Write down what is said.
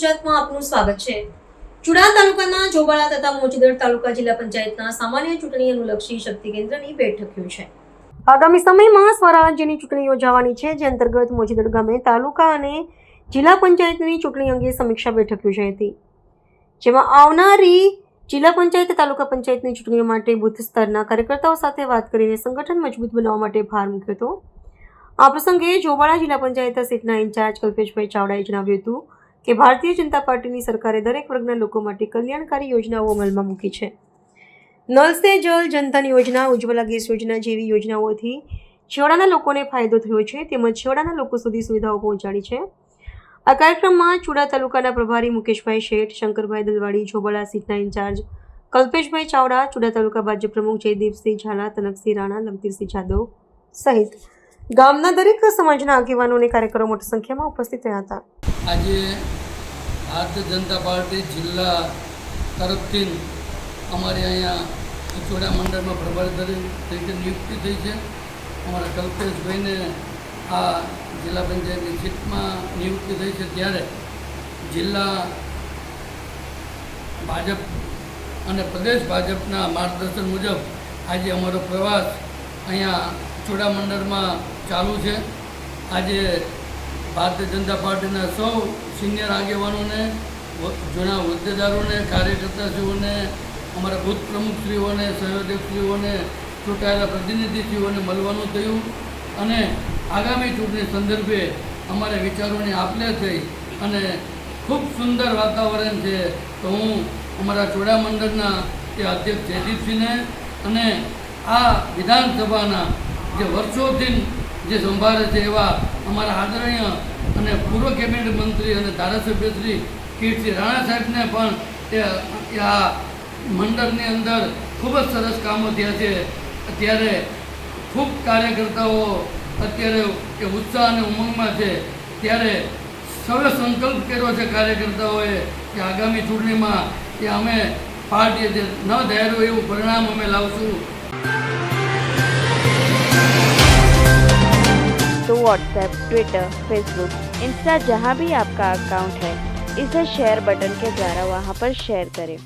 ગુજરાતમાં આપનું સ્વાગત છે। ચુડા તાલુકાના જોબાળા તથા મોચીદર તાલુકા જિલ્લા પંચાયતના સામાન્ય ચૂંટણી અનુલક્ષી શક્તિ કેન્દ્રની બેઠક યોજાઈ। આગામી સમયમાં સ્વરાજ્યની ચૂંટણી યોજાવાની છે, જે અંતર્ગત મોચીદર ગામે તાલુકા અને જિલ્લા પંચાયતની ચૂંટણી અંગે સમીક્ષા બેઠક યોજાઈ હતી, જેમાં આવનારી જિલ્લા પંચાયત તાલુકા પંચાયતની ચૂંટણીઓ માટે બૂથ સ્તરના કાર્યકર્તાઓ સાથે વાત કરીને સંગઠન મજબૂત બનાવવા માટે ભાર મૂક્યો હતો। આ પ્રસંગે જોબાળા જિલ્લા પંચાયત સીટના ઇન્ચાર્જ કલ્પેશભાઈ ચાવડાએ જણાવ્યું હતું કે ભારતીય જનતા પાર્ટીની સરકારે દરેક વર્ગના લોકો માટે કલ્યાણકારી યોજનાઓ અમલમાં મૂકી છે। નલ સે જલ, જનધન યોજના, ઉજ્જવલા ગેસ યોજના જેવી યોજનાઓથી છેવાડાના લોકોને ફાયદો થયો છે, તેમજ છેવાડાના લોકો સુધી સુવિધાઓ પહોંચાડી છે। આ કાર્યક્રમમાં ચુડા તાલુકાના પ્રભારી મુકેશભાઈ શેઠ, શંકરભાઈ દલવાડી, જોબાળા સીટના ઇન્ચાર્જ કલ્પેશભાઈ ચાવડા, ચુડા તાલુકા ભાજપ પ્રમુખ જયદીપસિંહ ઝાલા, તનકસિંહ રાણા, લમતીરસિંહ જાદવ સહિત ગામના દરેક સમાજના આગેવાનો અને કાર્યકરો મોટી સંખ્યામાં ઉપસ્થિત રહ્યા હતા। આજે ભારતીય જનતા પાર્ટી જિલ્લા તરફથી અમારે અહીંયા ચોડા મંડળમાં પ્રભારી તરીકે નિયુક્તિ થઈ છે। અમારા કલ્પેશભાઈને આ જિલ્લા પંચાયતની સીટમાં નિયુક્તિ થઈ છે, ત્યારે જિલ્લા ભાજપ અને પ્રદેશ ભાજપના માર્ગદર્શન મુજબ આજે અમારો પ્રવાસ અહીંયા ચોડા મંડળમાં ચાલુ છે। આજે ભારતીય જનતા પાર્ટીના સૌ સિનિયર આગેવાનોને, જૂના હોદ્દેદારોને, કાર્યકર્તાશ્રીઓને, અમારા બૂથ પ્રમુખશ્રીઓને, સહયોગશ્રીઓને, ચૂંટાયેલા પ્રતિનિધિશ્રીઓને મળવાનું થયું અને આગામી ચૂંટણી સંદર્ભે અમારે વિચારોની આપ-લે થઈ અને ખૂબ સુંદર વાતાવરણ છે। તો હું અમારા ચોડા મંડળના તે અધ્યક્ષ જયદીપસિંહને અને આ વિધાનસભાના જે વર્ષોથી જે સંભાળે છે એવા અમારા આદરણીય અને પૂર્વ કેબિનેટ મંત્રી અને ધારાસભ્ય શ્રી કીર્તિ રાણા સાહેબને પણ આ મંડળની અંદર ખૂબ જ સરસ કામો થયા છે। અત્યારે ખૂબ કાર્યકર્તાઓ અત્યારે એ ઉત્સાહ અને ઉમંગમાં છે, ત્યારે સૌએ સંકલ્પ કર્યો છે કાર્યકર્તાઓએ કે આગામી ચૂંટણીમાં કે અમે પાર્ટીએ જે ન ધાર્યું એવું પરિણામ અમે લાવશું। तो व्हाट्सएप, ट्विटर, फेसबुक, इंस्टा जहाँ भी आपका अकाउंट है, इसे शेयर बटन के द्वारा वहाँ पर शेयर करें।